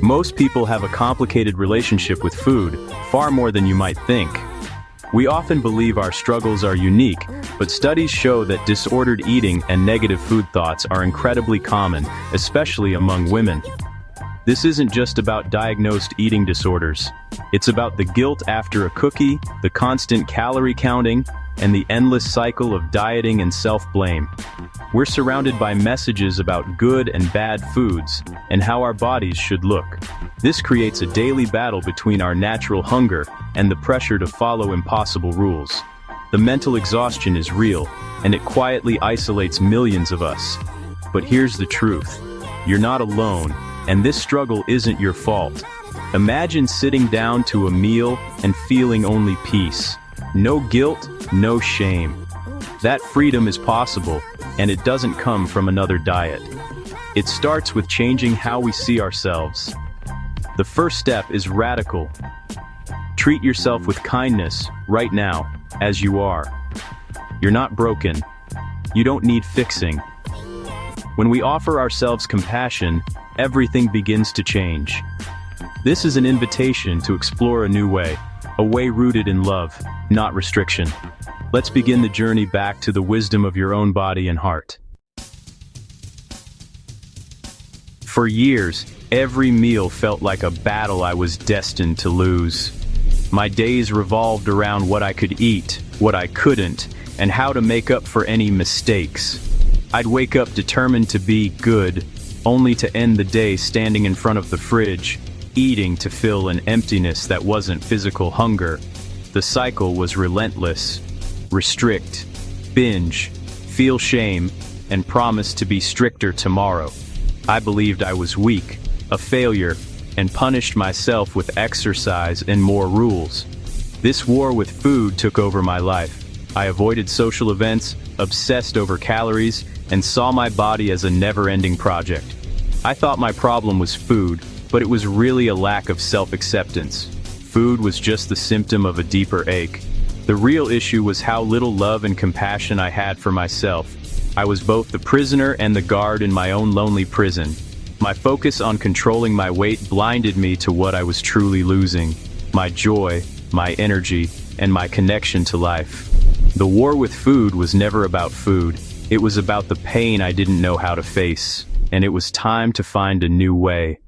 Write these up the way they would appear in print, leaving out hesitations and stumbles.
Most people have a complicated relationship with food, far more than you might think. We often believe our struggles are unique, but studies show that disordered eating and negative food thoughts are incredibly common, especially among women. This isn't just about diagnosed eating disorders. It's about the guilt after a cookie, the constant calorie counting, and the endless cycle of dieting and self-blame. We're surrounded by messages about good and bad foods, and how our bodies should look. This creates a daily battle between our natural hunger and the pressure to follow impossible rules. The mental exhaustion is real, and it quietly isolates millions of us. But here's the truth. You're not alone, and this struggle isn't your fault. Imagine sitting down to a meal and feeling only peace. No guilt, no shame. That freedom is possible, and it doesn't come from another diet. It starts with changing how we see ourselves. The first step is radical. Treat yourself with kindness, right now, as you are. You're not broken. You don't need fixing. When we offer ourselves compassion, everything begins to change. This is an invitation to explore a new way, a way rooted in love, not restriction. Let's begin the journey back to the wisdom of your own body and heart. For years, every meal felt like a battle I was destined to lose. My days revolved around what I could eat, what I couldn't, and how to make up for any mistakes. I'd wake up determined to be good, only to end the day standing in front of the fridge, eating to fill an emptiness that wasn't physical hunger. The cycle was relentless. Restrict, binge, feel shame, and promise to be stricter tomorrow. I believed I was weak, a failure, and punished myself with exercise and more rules. This war with food took over my life. I avoided social events, obsessed over calories, and saw my body as a never-ending project. I thought my problem was food, but it was really a lack of self-acceptance. Food was just the symptom of a deeper ache. The real issue was how little love and compassion I had for myself. I was both the prisoner and the guard in my own lonely prison. My focus on controlling my weight blinded me to what I was truly losing: my joy, my energy, and my connection to life. The war with food was never about food. It was about the pain I didn't know how to face, and it was time to find a new way.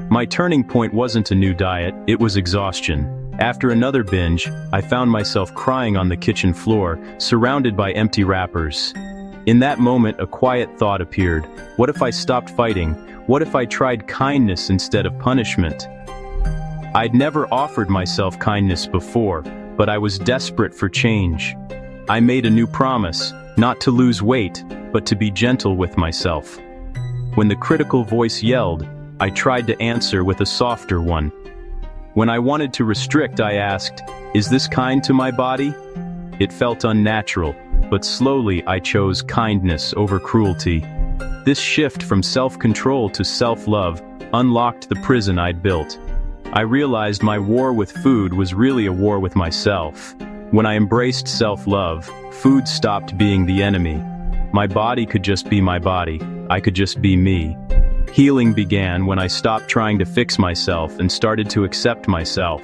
My turning point wasn't a new diet, it was exhaustion. After another binge, I found myself crying on the kitchen floor, surrounded by empty wrappers. In that moment, a quiet thought appeared. What if I stopped fighting? What if I tried kindness instead of punishment? I'd never offered myself kindness before, but I was desperate for change. I made a new promise, not to lose weight, but to be gentle with myself. When the critical voice yelled, I tried to answer with a softer one. When I wanted to restrict, I asked, "Is this kind to my body?" It felt unnatural, but slowly I chose kindness over cruelty. This shift from self-control to self-love unlocked the prison I'd built. I realized my war with food was really a war with myself. When I embraced self-love, food stopped being the enemy. My body could just be my body. I could just be me. Healing began when I stopped trying to fix myself and started to accept myself.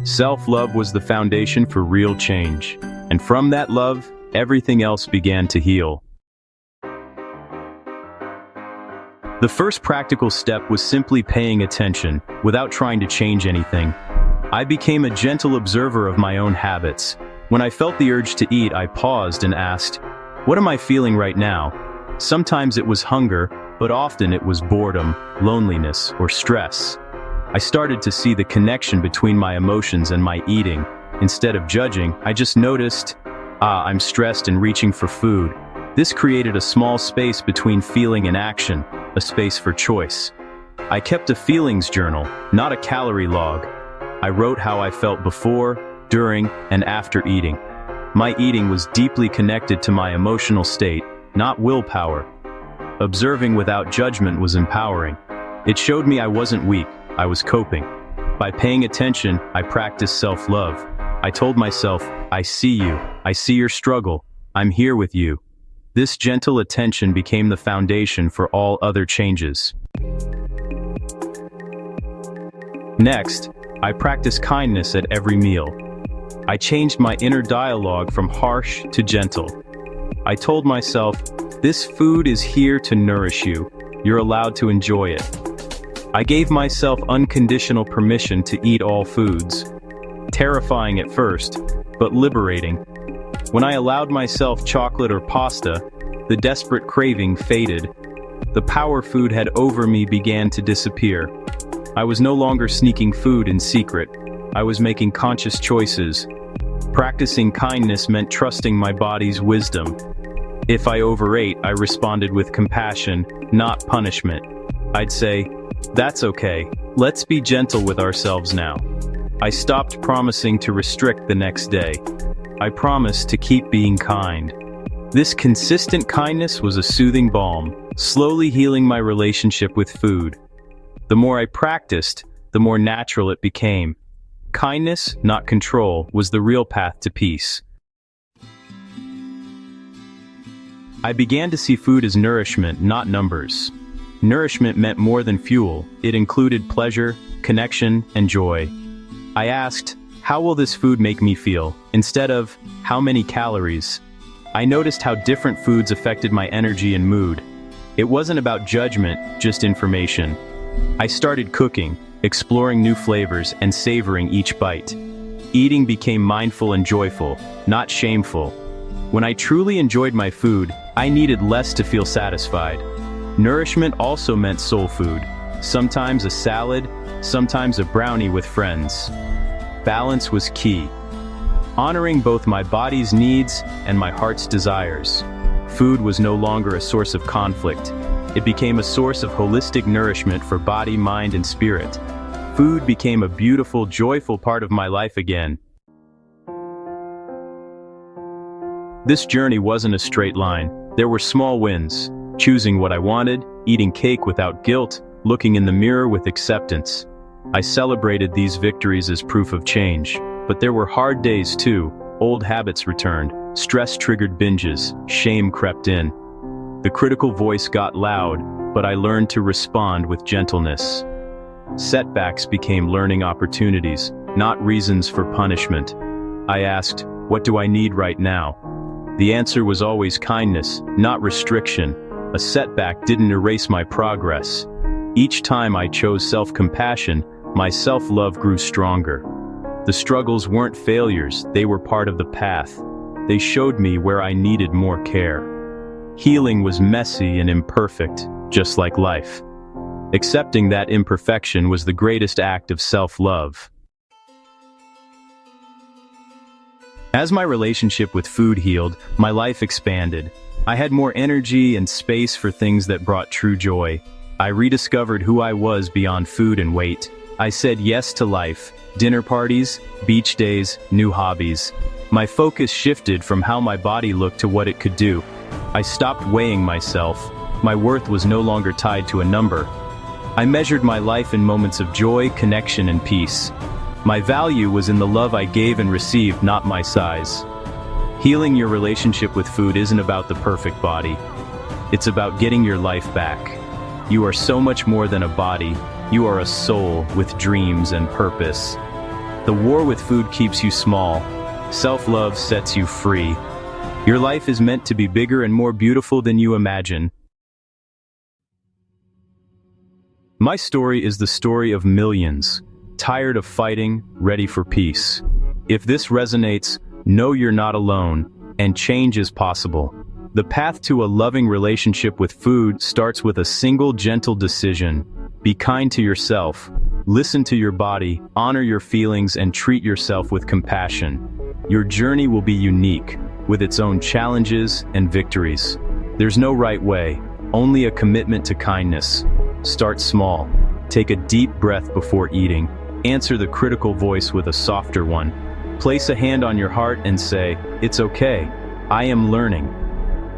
Self-love was the foundation for real change. And from that love, everything else began to heal. The first practical step was simply paying attention, without trying to change anything. I became a gentle observer of my own habits. When I felt the urge to eat, I paused and asked, "What am I feeling right now?" Sometimes it was hunger, but often it was boredom, loneliness, or stress. I started to see the connection between my emotions and my eating. Instead of judging, I just noticed, I'm stressed and reaching for food. This created a small space between feeling and action, a space for choice. I kept a feelings journal, not a calorie log. I wrote how I felt before, during, and after eating. My eating was deeply connected to my emotional state, not willpower. Observing without judgment was empowering. It showed me I wasn't weak, I was coping. By paying attention, I practiced self-love. I told myself, I see you, I see your struggle, I'm here with you. This gentle attention became the foundation for all other changes. Next, I practiced kindness at every meal. I changed my inner dialogue from harsh to gentle. I told myself, this food is here to nourish you. You're allowed to enjoy it. I gave myself unconditional permission to eat all foods. Terrifying at first, but liberating. When I allowed myself chocolate or pasta, the desperate craving faded. The power food had over me began to disappear. I was no longer sneaking food in secret. I was making conscious choices. Practicing kindness meant trusting my body's wisdom. If I overate, I responded with compassion, not punishment. I'd say, that's okay, let's be gentle with ourselves now. I stopped promising to restrict the next day. I promised to keep being kind. This consistent kindness was a soothing balm, slowly healing my relationship with food. The more I practiced, the more natural it became. Kindness, not control, was the real path to peace. I began to see food as nourishment, not numbers. Nourishment meant more than fuel. It included pleasure, connection, and joy. I asked, how will this food make me feel, instead of, how many calories? I noticed how different foods affected my energy and mood. It wasn't about judgment, just information. I started cooking, exploring new flavors, and savoring each bite. Eating became mindful and joyful, not shameful. When I truly enjoyed my food, I needed less to feel satisfied. Nourishment also meant soul food. Sometimes a salad, sometimes a brownie with friends. Balance was key. Honoring both my body's needs and my heart's desires. Food was no longer a source of conflict. It became a source of holistic nourishment for body, mind, and spirit. Food became a beautiful, joyful part of my life again. This journey wasn't a straight line. There were small wins. Choosing what I wanted, eating cake without guilt, looking in the mirror with acceptance. I celebrated these victories as proof of change. But there were hard days too. Old habits returned. Stress triggered binges. Shame crept in. The critical voice got loud, but I learned to respond with gentleness. Setbacks became learning opportunities, not reasons for punishment. I asked, what do I need right now? The answer was always kindness, not restriction. A setback didn't erase my progress. Each time I chose self-compassion, my self-love grew stronger. The struggles weren't failures, they were part of the path. They showed me where I needed more care. Healing was messy and imperfect, just like life. Accepting that imperfection was the greatest act of self-love. As my relationship with food healed, my life expanded. I had more energy and space for things that brought true joy. I rediscovered who I was beyond food and weight. I said yes to life, dinner parties, beach days, new hobbies. My focus shifted from how my body looked to what it could do. I stopped weighing myself. My worth was no longer tied to a number. I measured my life in moments of joy, connection, and peace. My value was in the love I gave and received, not my size. Healing your relationship with food isn't about the perfect body. It's about getting your life back. You are so much more than a body. You are a soul with dreams and purpose. The war with food keeps you small. Self-love sets you free. Your life is meant to be bigger and more beautiful than you imagine. My story is the story of millions, tired of fighting, ready for peace. If this resonates, know you're not alone, and change is possible. The path to a loving relationship with food starts with a single gentle decision. Be kind to yourself, listen to your body, honor your feelings, and treat yourself with compassion. Your journey will be unique, with its own challenges and victories. There's no right way, only a commitment to kindness. Start small. Take a deep breath before eating. Answer the critical voice with a softer one. Place a hand on your heart and say, "It's okay. I am learning."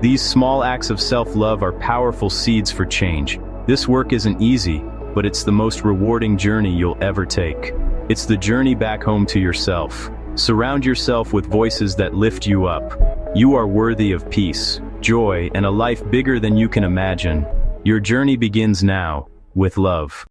These small acts of self-love are powerful seeds for change. This work isn't easy, but it's the most rewarding journey you'll ever take. It's the journey back home to yourself. Surround yourself with voices that lift you up. You are worthy of peace, joy, and a life bigger than you can imagine. Your journey begins now, with love.